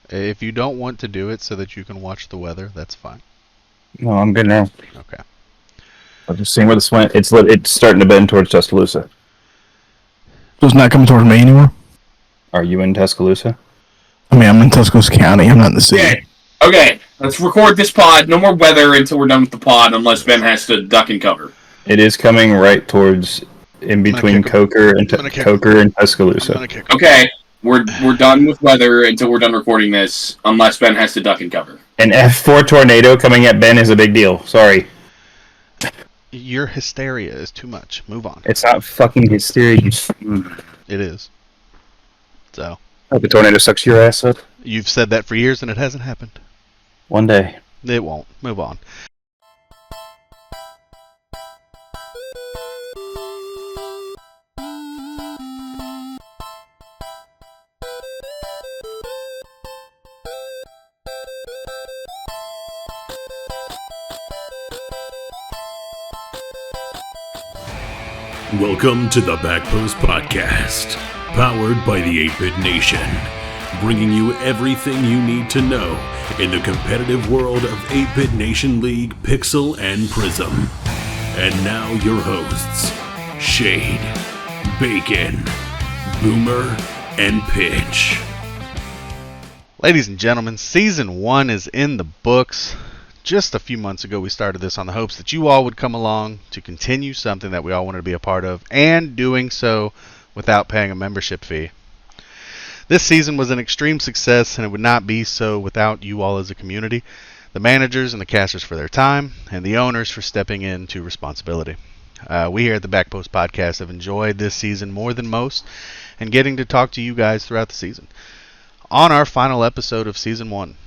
If you don't want to do it so that you can watch the weather, that's fine. No, I'm good now. Okay. I'm just seeing where this went. It's starting to bend towards Tuscaloosa. So it's not coming towards me anymore? Are you in Tuscaloosa? I mean, I'm in Tuscaloosa County. I'm not in the city. Okay. Let's record this pod. No more weather until we're done with the pod, unless Ben has to duck and cover. It is coming right towards in between Coker and Tuscaloosa. Okay. We're done with weather until we're done recording this, unless Ben has to duck and cover. An F4 tornado coming at Ben is a big deal. Sorry. Your hysteria is too much. Move on. It's not fucking hysteria. It is. So. Hope the tornado sucks your ass up. You've said that for years and it hasn't happened. One day. It won't. Move on. Welcome to the Backpost Podcast, powered by the 8-Bit Nation, bringing you everything you need to know in the competitive world of 8-Bit Nation League, Pixel, and Prism. And now your hosts, Shade, Bacon, Boomer, and Pitch. Ladies and gentlemen, Season 1 is in the books. Just a few months ago, we started this on the hopes that you all would come along to continue something that we all wanted to be a part of, and doing so without paying a membership fee. This season was an extreme success, and it would not be so without you all as a community, the managers and the casters for their time, and the owners for stepping into responsibility. We here at the Backpost Podcast have enjoyed this season more than most, and getting to talk to you guys throughout the season. On our final episode of Season 1,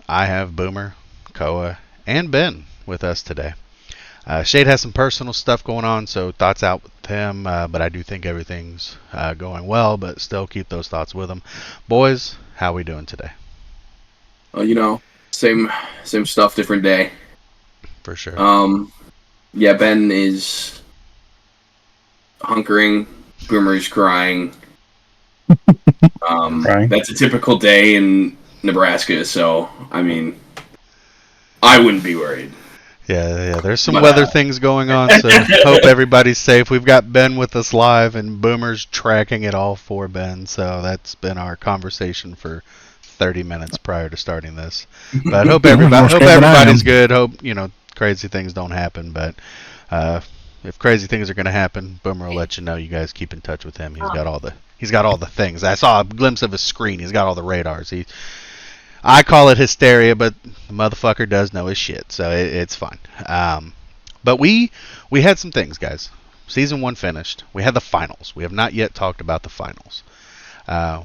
I have Boomer, Koa, and Ben with us today. Shade has some personal stuff going on, so thoughts out with him, but I do think everything's going well, but still keep those thoughts with him. Boys, how we doing today? Same stuff, different day. For sure. Yeah, Ben is hunkering, Boomer's crying. Crying? That's a typical day in Nebraska, so, I mean, I wouldn't be worried. Yeah, there's some weather things going on, so hope everybody's safe. We've got Ben with us live, and Boomer's tracking it all for Ben, so that's been our conversation for 30 minutes prior to starting this. But hope everybody's good. Hope, crazy things don't happen, but if crazy things are going to happen, Boomer will let you know. You guys keep in touch with him. He's got all the things. I saw a glimpse of his screen. He's got all the radars. I call it hysteria, but the motherfucker does know his shit, so it's fine. But we had some things, guys. Season 1 finished. We had the finals. We have not yet talked about the finals.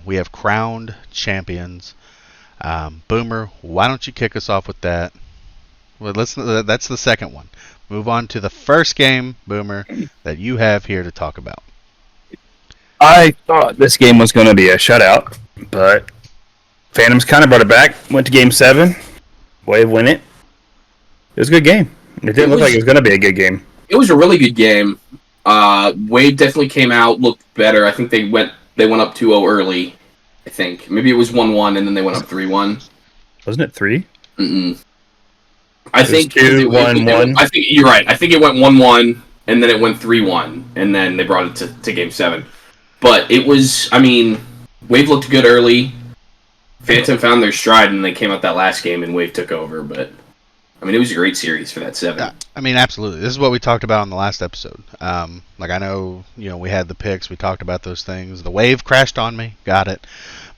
We have crowned champions. Boomer, why don't you kick us off with that? Well, that's the second one. Move on to the first game, Boomer, that you have here to talk about. I thought this game was going to be a shutout, but Phantoms kind of brought it back. Went to Game 7. Wave win it. It was a good game. It didn't look like it was going to be a good game. It was a really good game. Wave definitely came out, looked better. I think they went up 2-0 early. I think maybe it was 1-1 and then they went up 3-1. Wasn't it 3? Mm-mm. I think 2-1-1. I think you're right. I think it went 1-1 and then it went 3-1 and then they brought it to Game 7. But it was, Wave looked good early. Phantom found their stride and they came out that last game and Wave took over. But it was a great series for that 7. Absolutely. This is what we talked about on the last episode. I know, we had the picks. We talked about those things. The Wave crashed on me. Got it.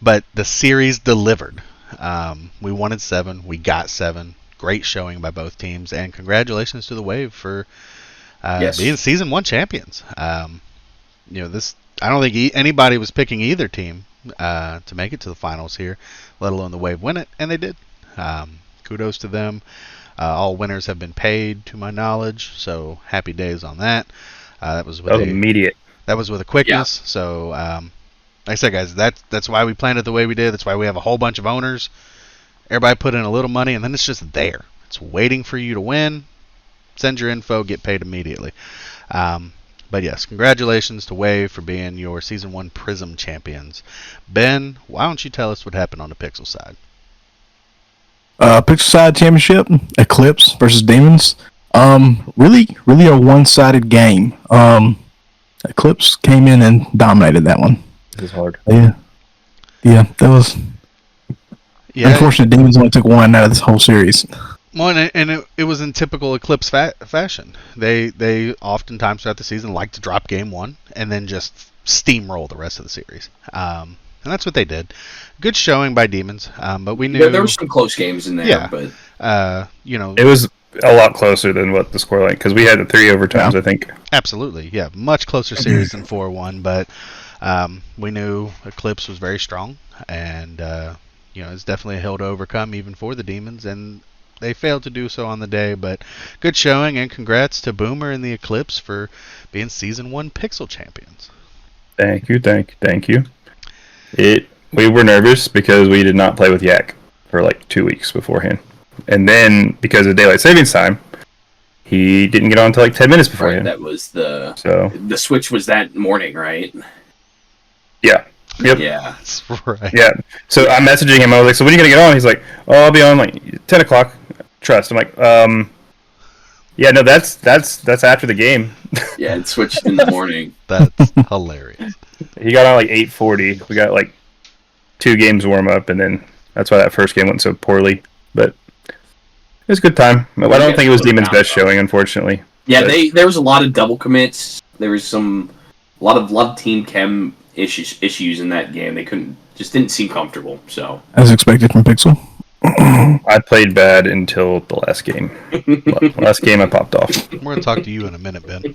But the series delivered. We wanted 7. We got 7. Great showing by both teams. And congratulations to the Wave for being Season 1 champions. I don't think anybody was picking either team to make it to the finals here, let alone the Wave win it, and they did. Kudos to them. All winners have been paid, to my knowledge, so happy days on that. That was immediate. That was with a quickness. Yeah. So, like I said, guys, that's why we planned it the way we did. That's why we have a whole bunch of owners. Everybody put in a little money, and then it's just there. It's waiting for you to win. Send your info, get paid immediately. But yes, congratulations to Wave for being your Season 1 Prism champions. Ben, why don't you tell us what happened on the Pixel side? Pixel Side Championship, Eclipse versus Demons. Really a one-sided game. Eclipse came in and dominated that one. This is hard. Yeah, that was Yeah. unfortunate. Demons only took one out of this whole series. Well, and it was in typical Eclipse fashion. They oftentimes throughout the season like to drop game one and then just steamroll the rest of the series. And that's what they did. Good showing by Demons, but we knew There were some close games in there, Yeah. but It was a lot closer than what the score like because we had the 3 overtimes, I think. absolutely, yeah, much closer series than 4-1. But we knew Eclipse was very strong, and it's definitely a hill to overcome even for the Demons, and they failed to do so on the day. But good showing, and congrats to Boomer and the Eclipse for being Season 1 Pixel champions. Thank you. We were nervous because we did not play with Yak for like 2 weeks beforehand. And then, because of daylight savings time, he didn't get on until like 10 minutes right, beforehand. that was the switch was that morning, right? Yeah. Yep. Yeah. That's right. Yeah. So I'm messaging him. I was like, so when are you going to get on? He's like, oh, I'll be on like 10 o'clock. Trust. I'm like, yeah, no, that's after the game. Yeah, it switched in the morning. That's hilarious. He got on like 8:40. We got like 2 games warm up, and then that's why that first game went so poorly. But it was a good time. I don't think it was Demon's best showing, unfortunately. Yeah, But- there was a lot of double commits. There was a lot of team chem issues in that game. They didn't seem comfortable. So As expected from Pixel. I played bad until the last game. Last game I popped off. We're going to talk to you in a minute, Ben.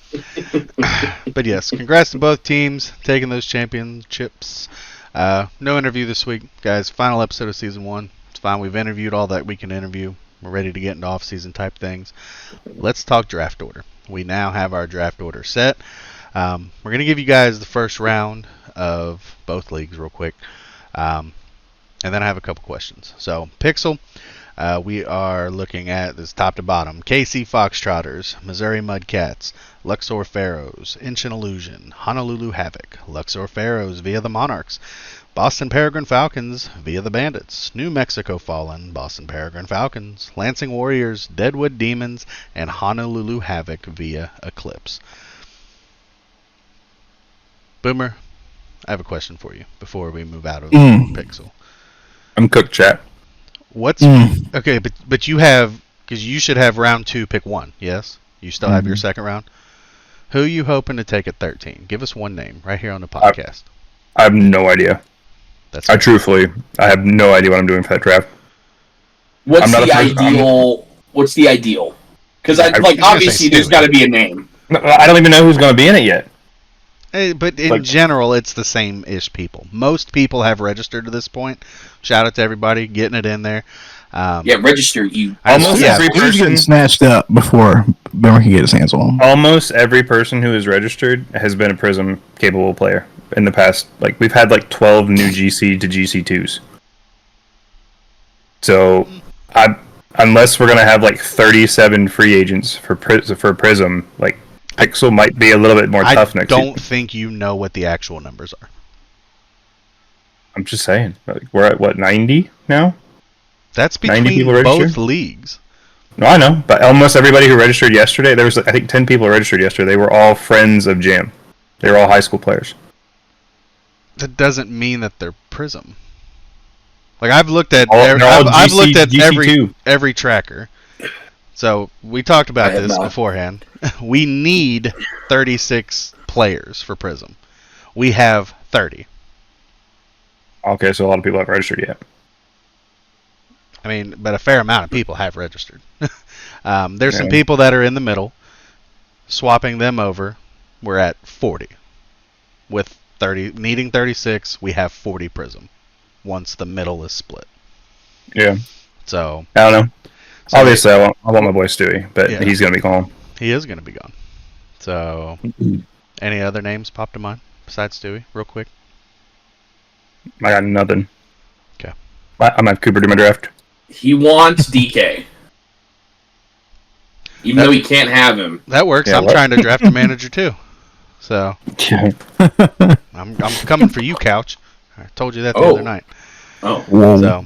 But yes, congrats to both teams taking those championships. No interview this week, guys. Final episode of Season 1. It's fine. We've interviewed all that we can interview. We're ready to get into off-season type things. Let's talk draft order. We now have our draft order set. We're going to give you guys the first round of both leagues real quick. And then I have a couple questions. So, Pixel, we are looking at this top to bottom. KC Foxtrotters, Missouri Mudcats, Luxor Pharaohs, Ancient Illusion, Honolulu Havoc, Luxor Pharaohs via the Monarchs, Boston Peregrine Falcons via the Bandits, New Mexico Fallen, Boston Peregrine Falcons, Lansing Warriors, Deadwood Demons, and Honolulu Havoc via Eclipse. Boomer, I have a question for you before we move out of Pixel. I'm cooked, chat. What's okay? But you have, because you should have round 2, pick 1. Yes, you still have your second round. Who are you hoping to take at 13? Give us one name right here on the podcast. I have no idea. That's I have no idea what I'm doing for that draft. what's I'm not the a first- ideal? What's the ideal? Because I was gonna say obviously there's Stewie. got to be a name. No, I don't even know who's going to be in it yet. But in Like- general, it's the same-ish people. Most people have registered to this point. Shout out to everybody getting it in there. Yeah, register you. Almost yeah, every He's getting person, snatched up before Boomer can get his hands on him. almost every person who is registered has been a Prism capable player in the past. Like we've had like 12 new GC to GC2s. So, unless we're gonna have like 37 free agents for Prism, like Pixel might be a little bit more I tough next year. don't think you know what the actual numbers are. I'm just saying. Like, we're at what 90 now? That's 90 between people both registered? leagues. No, I know, but almost everybody who registered yesterday, there was I think 10 people registered yesterday. They were all friends of Jam. They were all high school players. That doesn't mean that they're Prism. Like I've looked at, They're all I've looked at GC2. every tracker. So we talked about I have this not. beforehand. We need 36 players for Prism. We have 30. Okay, so a lot of people haven't registered yet. I mean, but a fair amount of people have registered. There's some Yeah. people that are in the middle. Swapping them over, we're at 40. With 30, needing 36, we have 40 Prism. Once the middle is split. Yeah, So, I don't know. so Obviously, I want my boy Stewie, but Yeah. he's gonna be calm. he is going to be gone. So, any other names pop to mind besides Stewie, real quick? I got nothing. Okay. I'm at Cooper do my draft. He wants DK, even though he can't have him. That works. Yeah, I'm what? trying to draft a manager too. So, I'm coming for you, Couch. I told you that the Oh. other night. Oh, Whoa. So,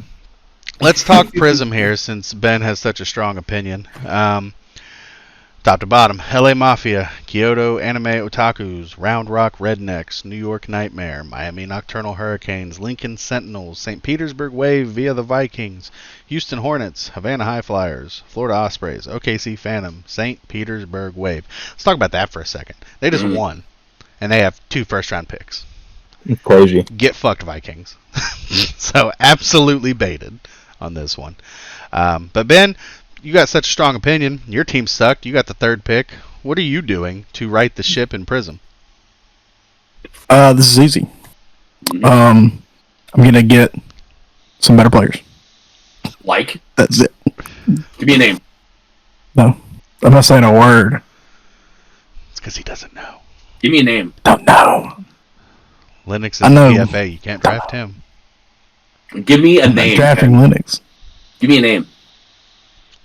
let's talk Prism here since Ben has such a strong opinion. Top to bottom, LA Mafia, Kyoto Anime Otakus, Round Rock Rednecks, New York Nightmare, Miami Nocturnal Hurricanes, Lincoln Sentinels, St. Petersburg Wave via the Vikings, Houston Hornets, Havana High Flyers, Florida Ospreys, OKC Phantom, St. Petersburg Wave. Let's talk about that for a second. They just won, and they have 2 first-round picks. Crazy. Get fucked, Vikings. So absolutely baited on this one. But Ben, you got such a strong opinion. Your team sucked. You got the 3rd pick. What are you doing to right the ship in Prism? This is easy. I'm gonna get some better players. Like? That's it. Give me a name. No, I'm not saying a word. It's because he doesn't know. Give me a name. Don't know. Linux I is know. PFA. You can't draft him. Give me a I'm name. drafting Linux. Give me a name.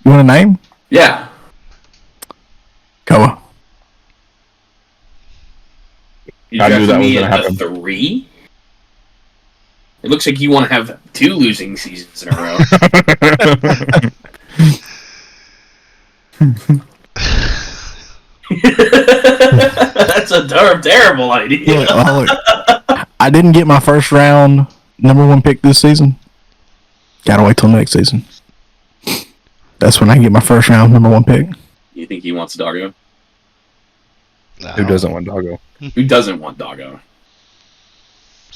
You want a name? Yeah. Koa. You I knew drafted that was me gonna at happen. 3? It looks like you want to have 2 losing seasons in a row. That's a terrible idea. Look, I didn't get my first round number 1 pick this season. Gotta wait till next season. That's when I get my first round number 1 pick. You think he wants Doggo? Who doesn't want Doggo? Who doesn't want Doggo?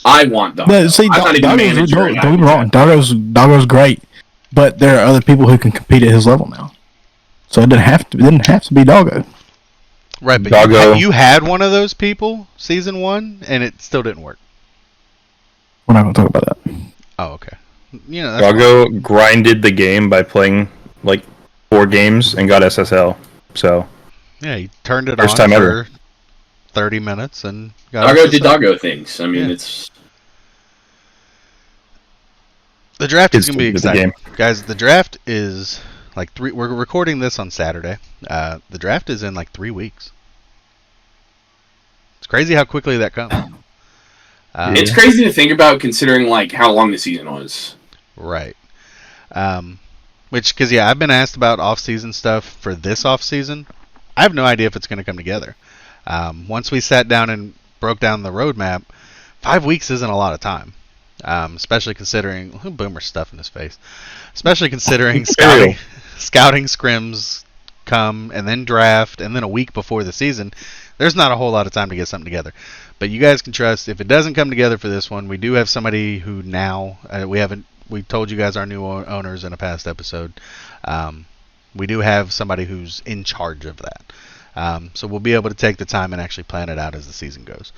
I want Doggo. No, see, I'm not even Doggo's, manager. don't get me wrong. Doggo's great, but there are other people who can compete at his level now. So it didn't have to be Doggo. Right, but Doggo. you had one of those people season 1, and it still didn't work. We're not going to talk about that. Oh, okay. You know, that's Doggo grinded the game by playing like 4 games and got SSL. So yeah, he turned it First on time for ever. 30 minutes and got Doggo us did to- Doggo things. I mean, Yeah. it's The draft is Kids going to be did the exciting. game. Guys, the draft is like 3... We're recording this on Saturday. The draft is in like 3 weeks. It's crazy how quickly that comes. it's crazy to think about considering like how long the season was. Right. Because, yeah, I've been asked about off-season stuff for this off-season. I have no idea if it's going to come together. Once we sat down and broke down the roadmap, 5 weeks isn't a lot of time. Especially considering... Boomer's stuff in his face. Especially considering scouting scrims come, and then draft, and then a week before the season. There's not a whole lot of time to get something together. But you guys can trust, if it doesn't come together for this one, we do have somebody who now... we told you guys our new owners in a past episode. We do have somebody who's in charge of that. So we'll be able to take the time and actually plan it out as the season goes.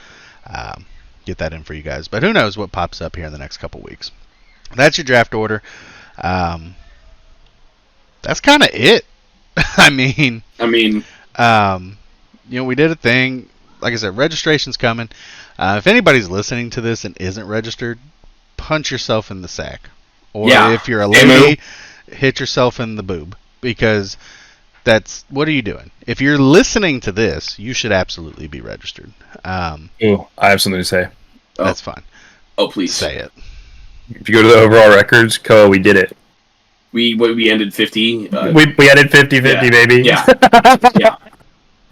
Get that in for you guys. But who knows what pops up here in the next couple weeks. That's your draft order. That's kind of it. I mean, we did a thing. Like I said, registration's coming. If anybody's listening to this and isn't registered, punch yourself in the sack. Or if you're a lady, hit yourself in the boob. Because what are you doing? If you're listening to this, you should absolutely be registered. Ooh, I have something to say. That's fine. Oh, please Say it. If you go to the overall records, Koa, we did it. We ended 50. We added 50-50, baby. Yeah. Yeah.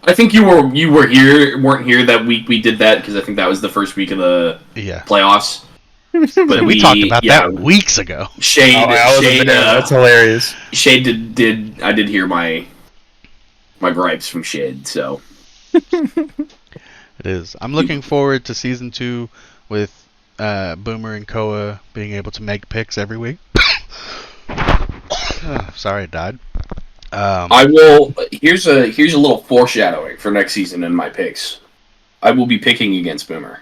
I think you weren't here that week we did that because I think that was the first week of the playoffs. But we talked about that weeks ago. Shade, I wasn't Shade, there. That's hilarious. Shade I did hear my gripes from Shade, so it is. I'm looking forward to season 2 with Boomer and Koa being able to make picks every week. Sorry, I died. I will. Here's a little foreshadowing for next season in my picks. I will be picking against Boomer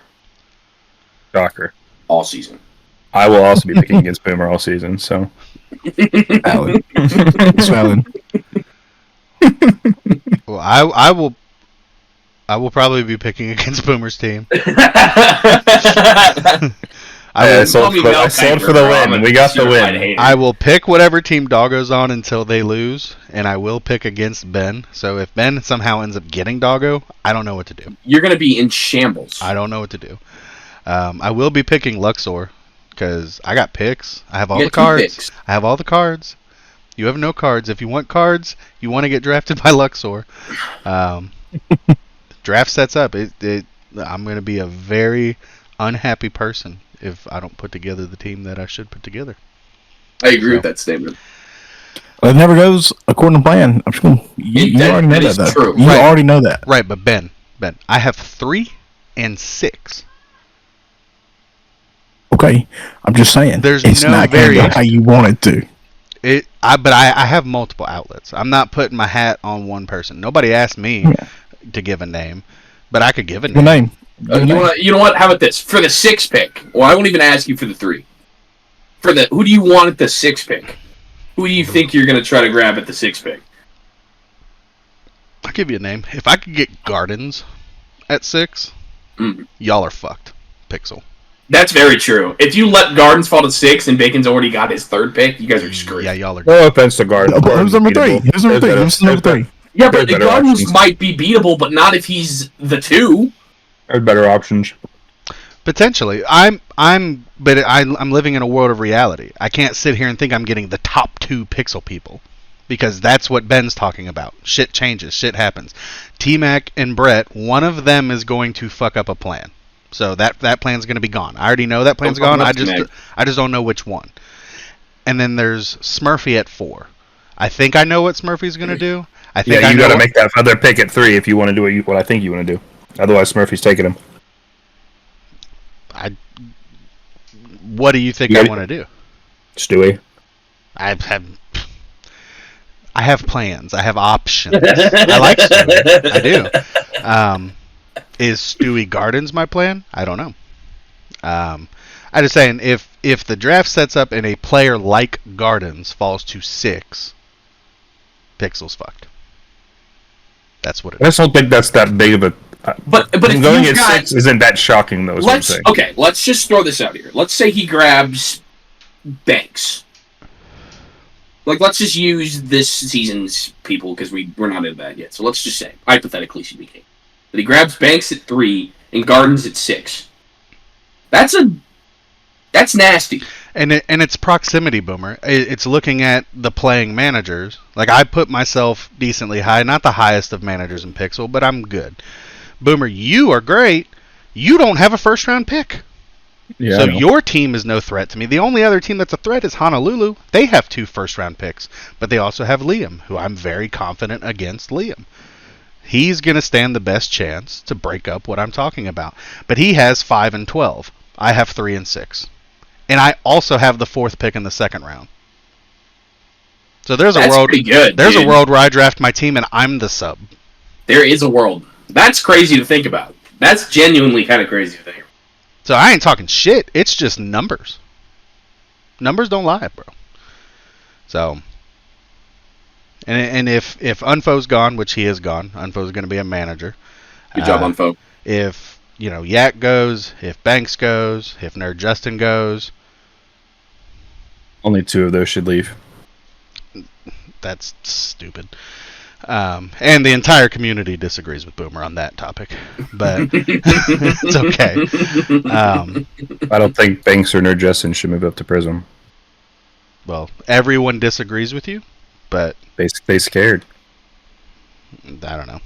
Shocker. all season. I will also be picking against Boomer all season, so. Valid. It's valid. Well, I will probably be picking against Boomer's team. I sold for the win. We got the win. I will pick whatever team Doggo's on until they lose, and I will pick against Ben. So if Ben somehow ends up getting Doggo, I don't know what to do. You're gonna be in shambles. I don't know what to do. I will be picking Luxor, because I got picks. I have all You the got two cards. picks. I have all the cards. You have no cards. If you want cards, you want to get drafted by Luxor. Draft sets up. I'm going to be a very unhappy person if I don't put together the team that I should put together. I agree with that statement. Well, it never goes according to plan. I'm just going. You already know is that, though. true. You Right. already know that. Right, but Ben, I have 3 and 6. Okay, I'm just saying. There's it's no not going to variation. go how you want it to. But I have multiple outlets. I'm not putting my hat on one person. Nobody asked me Yeah. to give a name, but I could give a Your name. name. Your name. You know what? How about this? For the 6 pick, well, I won't even ask you for the 3. Who do you want at the 6 pick? Who do you think you're going to try to grab at the 6 pick? I'll give you a name. If I could get Gardens at 6, y'all are fucked. Pixel. That's very true. If you let Gardens fall to 6 and Bacon's already got his 3rd pick, you guys are screwed. Yeah, y'all are. No offense to Guard. Oh, who's number 3? Who's number 3? Who's number 3? Yeah, but There's better Gardens options. might be beatable, but not if he's the 2. There's better options. Potentially. I'm living in a world of reality. I can't sit here and think I'm getting the top 2 Pixel people. Because that's what Ben's talking about. Shit changes. Shit happens. T-Mac and Brett, one of them is going to fuck up a plan. So that plan's going to be gone. I already know that plan's Don't gone. fuck I up just T-Mac. don't know which one. And then there's Smurfy at 4. I think I know what Smurfy's going to do. I think Yeah, I you know got to what- make that other pick at 3 if you want to do what I think you want to do. Otherwise, Smurfy's taking him. What do you think Yeah. I want to do? Stewie. I have plans. I have options. I like Stewie. I do. Is Stewie Gardens my plan? I don't know. I'm just saying, if the draft sets up and a player like Gardens falls to 6, Pixel's fucked. That's what it I is. just don't think that's that big of a. But if going you've at got, 6 isn't that shocking, though. Is what I'm saying. let's just throw this out here. Let's say he grabs Banks. Like, let's just use this season's people because we're not in that yet. So let's just say, hypothetically speaking, that he grabs Banks at 3 and Gardens at 6. That's nasty. And it's proximity, Boomer. It's looking at the playing managers. Like, I put myself decently high, not the highest of managers in Pixel, but I'm good. Boomer, you are great. You don't have a first round pick. Yeah, So I know. your team is no threat to me. The only other team that's a threat is Honolulu. They have 2 first round picks, but they also have Liam, who I'm very confident against Liam. He's going to stand the best chance to break up what I'm talking about. But he has 5 and 12. I have 3 and 6. And I also have the 4th pick in the 2nd round. So there's That's a world pretty good. there's dude. a world where I draft my team and I'm the sub. There is a world. That's crazy to think about. That's genuinely kind of crazy to think about. So I ain't talking shit. It's just numbers. Numbers don't lie, bro. So, and if Unfo's gone, which he is gone, Unfo's going to be a manager. Good job, Unfo. If Yak goes, if Banks goes, if Nerd Justin goes, Only 2 of those should leave. that's stupid. And the entire community disagrees with Boomer on that topic, but it's okay. I don't think Banks or Nerd Justin should move up to Prism. Well, everyone disagrees with you, but They scared. I don't know.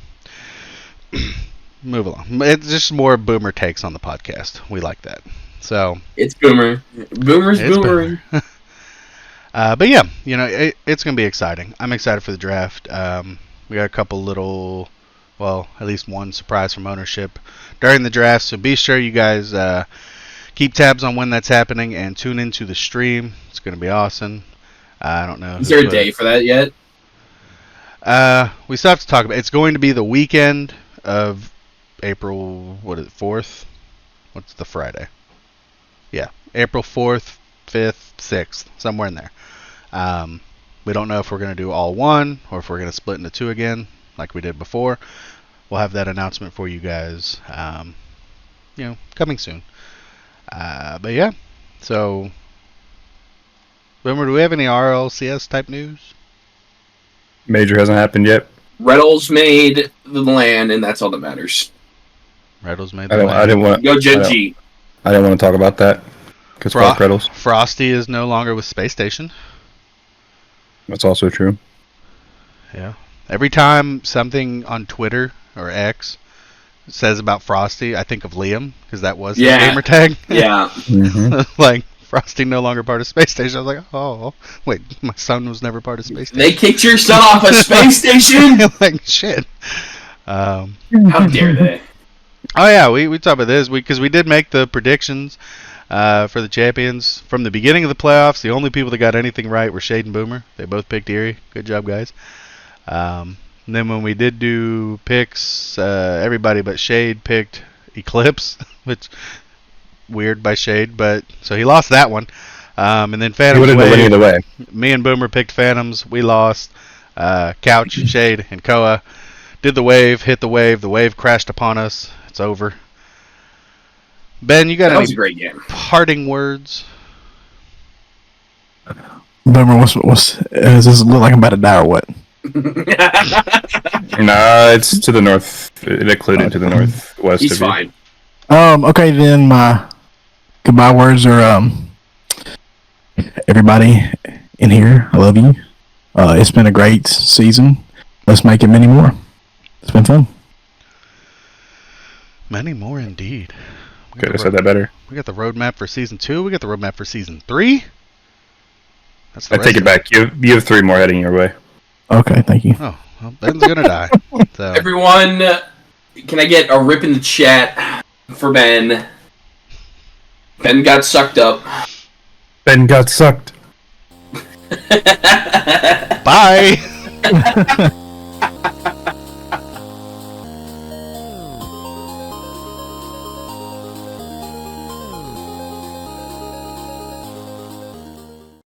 Move along. It's just more Boomer takes on the podcast. We like that. So, It's Boomer. Boomer's It's boomering. but yeah, it's going to be exciting. I'm excited for the draft. We got a couple little, well, at least one surprise from ownership during the draft. So be sure you guys keep tabs on when that's happening and tune into the stream. It's going to be awesome. I don't know. Is there a day for that yet? We still have to talk about it. It's going to be the weekend of April, 4th? What's the Friday? Yeah, April 4th, 5th, 6th, somewhere in there. We don't know if we're going to do all one or if we're going to split into 2 again, like we did before. We'll have that announcement for you guys, coming soon. But yeah, so, Boomer, do we have any RLCS type news? Major hasn't happened yet. Reynolds made the land, and that's all that matters. Reddles made I the didn't want. Go Gen G. I didn't want to talk about that. Because Cradles. Frosty is no longer with Space Station. That's also true. Yeah. Every time something on Twitter or X says about Frosty, I think of Liam because that was his gamer tag. Yeah. Mm-hmm. Like Frosty no longer part of Space Station. I was like, oh wait, my son was never part of Space Station. They kicked your son off a space station? Like shit. How dare they? Oh yeah, we talked about this because we did make the predictions for the champions from the beginning of the playoffs. The only people that got anything right were Shade and Boomer. They both picked Erie. Good job, guys. And then when we did do picks, everybody but Shade picked Eclipse, which weird by Shade, but so he lost that one. And then Phantoms. He would have went either way. Me and Boomer picked Phantoms. We lost. Couch, Shade, and Koa did the wave, hit the wave. The wave crashed upon us. It's over. Ben, you got That was any a great game. parting words? Boomer, what's does this look like I'm about to die or what? Nah, it's to the north. It occluded to the northwest He's of you. fine. Okay, then my goodbye words are everybody in here, I love you. It's been a great season. Let's make it many more. It's been fun. Many more indeed. Could have said that better. We got the roadmap for season 2. We got the roadmap for season 3. That's the I rest take it of back. You have 3 more heading your way. Okay, thank you. Oh, well, Ben's gonna die. So Everyone, can I get a rip in the chat for Ben? Ben got sucked up. Ben got sucked. bye.